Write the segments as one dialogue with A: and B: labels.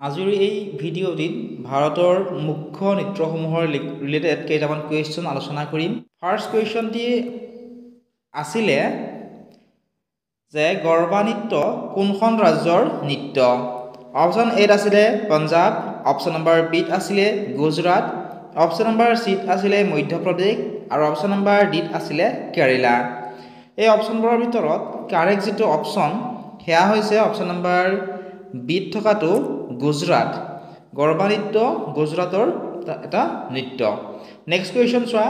A: আজিৰ এই ভিডিঅ'টিত ভাৰতৰ মুখ্য নৃত্যসমূহৰ ৰিলেটেড কেইটামান কুৱেশ্যন আলোচনা কৰিম। ফাৰ্ষ্ট কুৱেশ্যনটি আছিলে যে গৰবা নৃত্য কোনখন ৰাজ্যৰ নৃত্য? অপশ্যন এত আছিলে পঞ্জাৱ, অপশ্যন নম্বৰ বিত আছিলে গুজৰাট, অপশ্যন নম্বৰ চিত আছিলে মধ্যপ্ৰদেশ আৰু অপশ্যন নম্বৰ ডিত আছিলে কেৰেলা। এই অপশ্যনবোৰৰ ভিতৰত কাৰেক্ট যিটো অপশ্যন সেয়া হৈছে অপশ্যন নম্বৰ বিত থকাটো গুজৰাট। গৰবা নৃত্য গুজৰাটৰ এটা নৃত্য। নেক্সট কুৱেশ্যন চোৱা,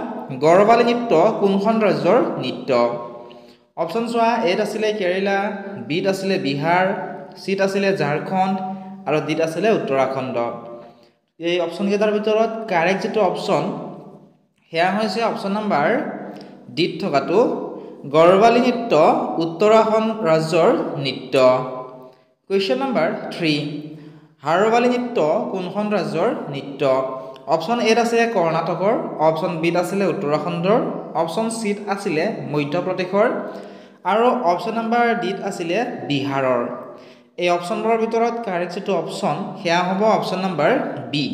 A: গৰবালি নৃত্য কোনখন ৰাজ্যৰ নৃত্য? অপশ্যন চোৱা, এত আছিলে কেৰেলা, বিত আছিলে বিহাৰ, চিত আছিলে ঝাৰখণ্ড আৰু ডিত আছিলে উত্তৰাখণ্ড। এই অপশ্যন কেইটাৰ ভিতৰত কাৰেক্ট যিটো অপশ্যন সেয়া হৈছে অপশ্যন নম্বৰ ডিত থকাটো গৰবালি নৃত্য উত্তৰাখণ্ড ৰাজ্যৰ নৃত্য। কুৱেশ্যন নম্বৰ 3, হাৰবালি নৃত্য কোনখন ৰাজ্যৰ নৃত্য? অপশ্যন এত আছিলে কৰ্ণাটকৰ, অপশ্যন বিত আছিলে উত্তৰাখণ্ডৰ, অপশ্যন চিত আছিলে মধ্যপ্ৰদেশৰ আৰু অপশ্যন নম্বৰ ডিত আছিলে বিহাৰৰ। এই অপশ্যনবোৰৰ ভিতৰত কাৰেক্ট যিটো অপশ্যন সেয়া হ'ব অপশ্যন নম্বৰ বি,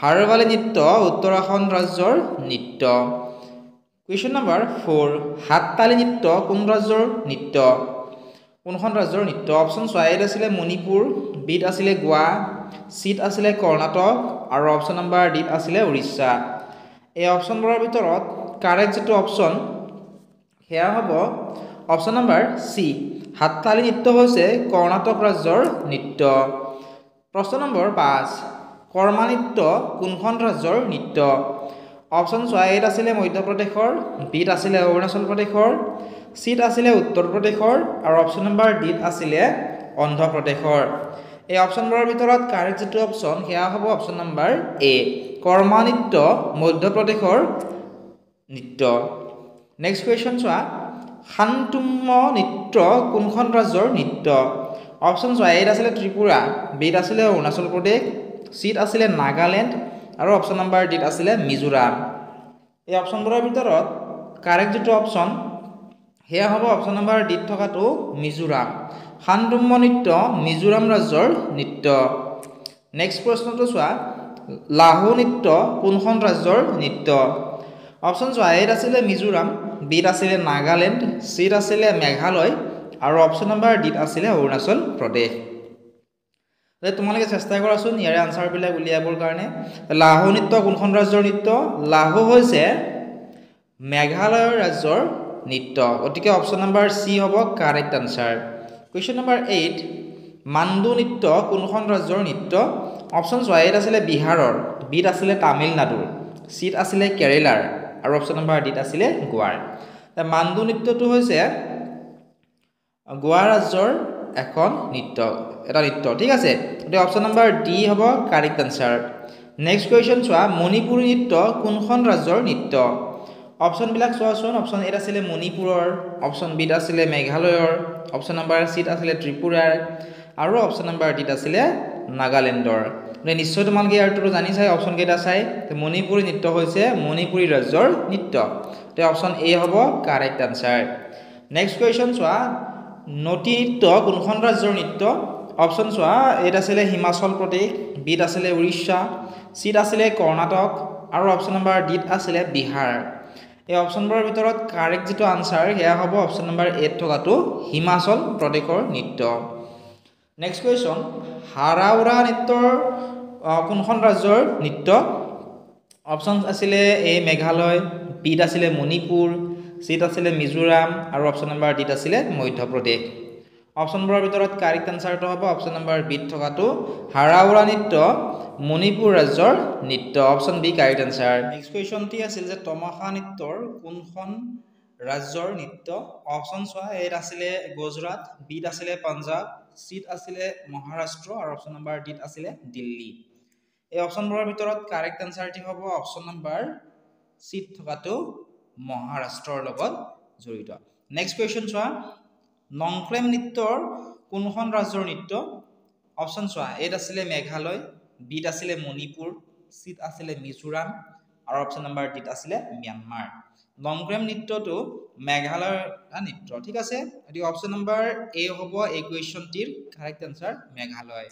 A: হাৰবালি নৃত্য উত্তৰাখণ্ড ৰাজ্যৰ নৃত্য। কুৱেশ্যন নম্বৰ 4, হাততালি নৃত্য কোন ৰাজ্যৰ নৃত্য? কোনখন ৰাজ্যৰ নৃত্য? অপশ্যন চোৱা, এত আছিলে মণিপুৰ, বিত আছিলে গোৱা, চিত আছিলে কৰ্ণাটক আৰু অপশ্যন নম্বৰ ডিত আছিলে উৰিষ্যা। এই অপশ্যনবোৰৰ ভিতৰত কাৰেক্ট যিটো অপশ্যন সেয়া হ'ব অপশ্যন নম্বৰ চি, হাততালি নৃত্য হৈছে কৰ্ণাটক ৰাজ্যৰ নৃত্য। প্ৰশ্ন নম্বৰ 5, কৰ্মা নৃত্য কোনখন ৰাজ্যৰ নৃত্য? অপশ্যন চোৱা, এত আছিলে মধ্যপ্ৰদেশৰ, বিত আছিলে অৰুণাচল প্ৰদেশৰ, চিত আছিলে উত্তৰ প্ৰদেশৰ আৰু অপশ্যন নম্বৰ ডিত আছিলে অন্ধ্ৰপ্ৰদেশৰ। এই অপশ্যনবোৰৰ ভিতৰত কাৰেক্ট যিটো অপশ্যন সেয়া হ'ব অপশ্যন নম্বৰ এ, কৰ্মা নৃত্য মধ্যপ্ৰদেশৰ নৃত্য। নেক্সট কুৱেশ্যন চোৱা, শান্তম্য নৃত্য কোনখন ৰাজ্যৰ নৃত্য? অপশ্যন চোৱা, এত আছিলে ত্ৰিপুৰা, বিত আছিলে অৰুণাচল প্ৰদেশ, চিত আছিলে নাগালেণ্ড আৰু অপশ্যন নম্বৰ ডিত আছিলে মিজোৰাম। এই অপশ্যনবোৰৰ ভিতৰত কাৰেক্ট যিটো অপশ্যন সেয়া হ'ব অপশ্যন নম্বৰ ডিত থকাটো মিজোৰাম। শান্তম্য নৃত্য মিজোৰাম ৰাজ্যৰ নৃত্য। নেক্সট প্ৰশ্নটো চোৱা, লাহু নৃত্য কোনখন ৰাজ্যৰ নৃত্য? অপশ্যন চোৱা, এত আছিলে মিজোৰাম, বিত আছিলে নাগালেণ্ড, চিত আছিলে মেঘালয় আৰু অপশ্যন নম্বৰ ডিত আছিলে অৰুণাচল প্ৰদেশ। তোমালোকে চেষ্টা কৰাচোন ইয়াৰে আনচাৰবিলাক উলিয়াবৰ কাৰণে। লাহু নৃত্য কোনখন ৰাজ্যৰ নৃত্য? লাহু হৈছে মেঘালয় ৰাজ্যৰ নৃত্য। গতিকে অপশ্যন নম্বৰ চি হ'ব correct answer. Question number 8, mandu নৃত্য কোনখন ৰাজ্যৰ নৃত্য? অপশ্যন চোৱা, এত আছিলে বিহাৰৰ, বিত আছিলে তামিলনাডুৰ, চিত আছিলে কেৰেলাৰ আৰু অপশ্যন নম্বৰ ডিত আছিলে গোৱাৰ। মাণ্ডু নৃত্যটো হৈছে গোৱা ৰাজ্যৰ এখন নৃত্য, এটা নৃত্য। ঠিক আছে, গতিকে অপশ্যন নম্বৰ ডি হ'ব কাৰেক্ট আনচাৰ। নেক্সট কুৱেশ্যন চোৱা, মণিপুৰী নৃত্য কোনখন ৰাজ্যৰ নৃত্য? অপশ্যনবিলাক চোৱাচোন। অপশ্যন এত আছিলে মণিপুৰৰ, অপশ্যন বিত আছিলে মেঘালয়ৰ, অপশ্যন নম্বৰ চিত আছিলে ত্ৰিপুৰাৰ আৰু অপশ্যন নম্বৰ ডিত আছিলে নাগালেণ্ডৰ। নিশ্চয় তোমালোকে ইয়াৰটো জানি চাই অপশ্যন কেইটা চাই মণিপুৰী নৃত্য হৈছে মণিপুৰী ৰাজ্যৰ নৃত্য। অপশ্যন এ হ'ব কাৰেক্ট আনচাৰ। নেক্সট কুৱেশ্যন চোৱা, নটী নৃত্য কোনখন ৰাজ্যৰ নৃত্য? অপশ্যন চোৱা, এত আছিলে হিমাচল প্ৰদেশ, বিত আছিলে উৰিষ্যা, চিত আছিলে কৰ্ণাটক আৰু অপশ্যন নম্বৰ ডিত আছিলে বিহাৰ। এই অপশ্যনবোৰৰ ভিতৰত কাৰেক্ট যিটো আনচাৰ সেয়া হ'ব অপশ্যন নম্বৰ এত থকাটো হিমাচল প্ৰদেশৰ নৃত্য। নেক্সট কুৱেশ্যন, হাৰাওৰা নৃত্যৰ কোনখন ৰাজ্যৰ নৃত্য? অপশ্যন আছিলে এ মেঘালয়, বিত আছিলে মণিপুৰ, চিত আছিলে মিজোৰাম আৰু অপশ্যন নম্বৰ ডিত আছিলে মধ্যপ্ৰদেশ। অপশ্যনবোৰৰ ভিতৰত কাৰেক্ট আনচাৰটো হ'ব অপশ্যন নম্বৰ বিত থকাটো হাৰাওৰা নৃত্য মণিপুৰ ৰাজ্যৰ নৃত্য। Option B correct answer. Next কুৱেশ্যনটি আছিল যে তমাশা নৃত্যৰ কোনখন ৰাজ্যৰ নৃত্য? অপশ্যন চোৱা, এত আছিলে গুজৰাট, বিত আছিলে পঞ্জাৱ, চিত আছিলে মহাৰাষ্ট্ৰ আৰু অপশ্যন নম্বৰ ডিত আছিলে দিল্লী। এই অপশ্যনবোৰৰ ভিতৰত কাৰেক্ট আনচাৰটি হ'ব অপশ্যন নম্বৰ চিত থকাটো মহাৰাষ্ট্ৰৰ লগত জড়িত। নেক্সট কুৱেশ্যন চোৱা, নংক্লেম নৃত্যৰ কোনখন ৰাজ্যৰ নৃত্য? অপশ্যন চোৱা, এত আছিলে মেঘালয়, বিত আছিলে মণিপুৰ, চিত আছিলে মিজোৰাম আৰু অপশ্যন নম্বৰ ডিত আছিলে ম্যানমাৰ। নংক্লেম নৃত্যটো মেঘালয়ৰ নৃত্য। ঠিক আছে, গতিকে অপশ্যন নম্বৰ এ হ'ব এই কুৱেশ্যনটিৰ correct answer Meghalaya.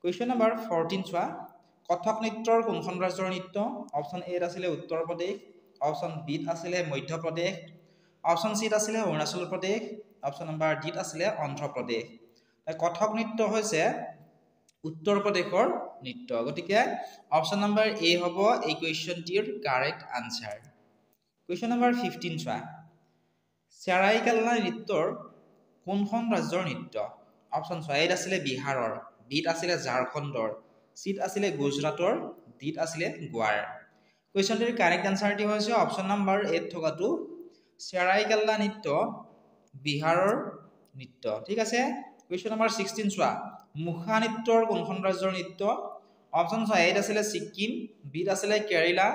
A: Question number 14 চোৱা কথক নৃত্যৰ কোনখন ৰাজ্যৰ নৃত্য অপশ্যন এ আছিলে উত্তৰ প্ৰদেশ অপশ্যন বি আছিলে মধ্য প্ৰদেশ অপশ্যন চি আছিলে Arunachal Pradesh option number D আছিলে অন্ধ্ৰ প্ৰদেশ কথক নৃত্য হৈছে উত্তৰ প্ৰদেশৰ নৃত্য গতিকে অপশ্যন নম্বৰ এ হ'ব এই কুৱেশ্যনটিৰ কাৰেক্ট আনসাৰ কুৱেশ্যন নম্বৰ 15 চোৱা চেৰাইকেলা নৃত্যৰ কোনখন ৰাজ্যৰ নৃত্য অপশ্যন এ আছিলে বিহাৰৰ বি আছিলে ঝাৰখণ্ডৰ চি আছিলে গুজৰাটৰ ডি আছিলে গোৱাৰ কুৱেশ্যনটিৰ কাৰেক্ট আনসাৰটি হৈছে অপশ্যন নম্বৰ এ থকাটো চেৰাইকেলা নৃত্য বিহাৰৰ নৃত্য ঠিক আছে কুৱেশ্যন নম্বৰ 16 চোৱা মুখা নৃত্যৰ কোনখন ৰাজ্যৰ নৃত্য অপশ্যন এ আছিলে ছিকিম বি আছিলে কেৰালা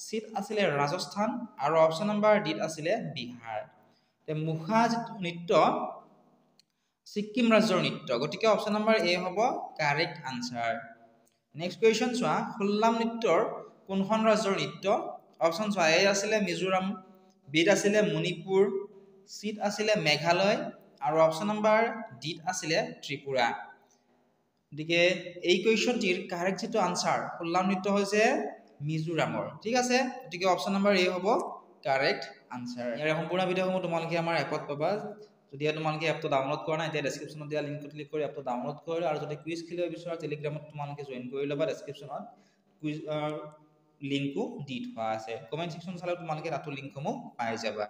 A: চি আছিলে ৰাজস্থান আৰু অপশ্যন নম্বৰ ডি আছিলে বিহাৰ তে মুখা নৃত্য ছিকিম ৰাজ্যৰ নৃত্য গতিকে অপশ্যন নম্বৰ এ হ'ব কাৰেক্ট আনসাৰ নেক্সট কুৱেশ্যন চোৱা খুল্লাম নৃত্যৰ কোনখন ৰাজ্যৰ নৃত্য অপশ্যন এ আছিলে মিজোৰাম বি আছিলে মণিপুৰ চি আছিলে মেঘালয় আৰু অপশ্যন নম্বৰ ডি আছিলে ত্ৰিপুৰা গতিকে এই কুৱেশ্যনটিৰ কাৰেক্ট যেটো আনসাৰ খুল্লাম নৃত্য হৈছে মিজোৰামৰ ঠিক আছে গতিকে অপশ্যন নম্বৰ এ হ'ব কাৰেক্ট আনসাৰ ইয়াৰ সম্পূৰ্ণ ভিডিঅ'সমূহ তোমালোকে আমাৰ এপত পাবা যদি তোমালোকে এপটো ডাউনলোড কৰা নাই তেতিয়া ডেসক্ৰিপচনত দিয়া লিংকত ক্লিক কৰি এপটো ডাউনলোড কৰি আৰু যদি কুইজ খেলিব বিচৰা টেলিগ্ৰামত তোমালোকে জয়েন কৰি ল'বা ডেসক্ৰিপচনত কুইজ লিংকো দি থোৱা আছে কমেন্ট সেকশন চালে তোমালোকে তাতো লিংকসমূহ পাই যাবা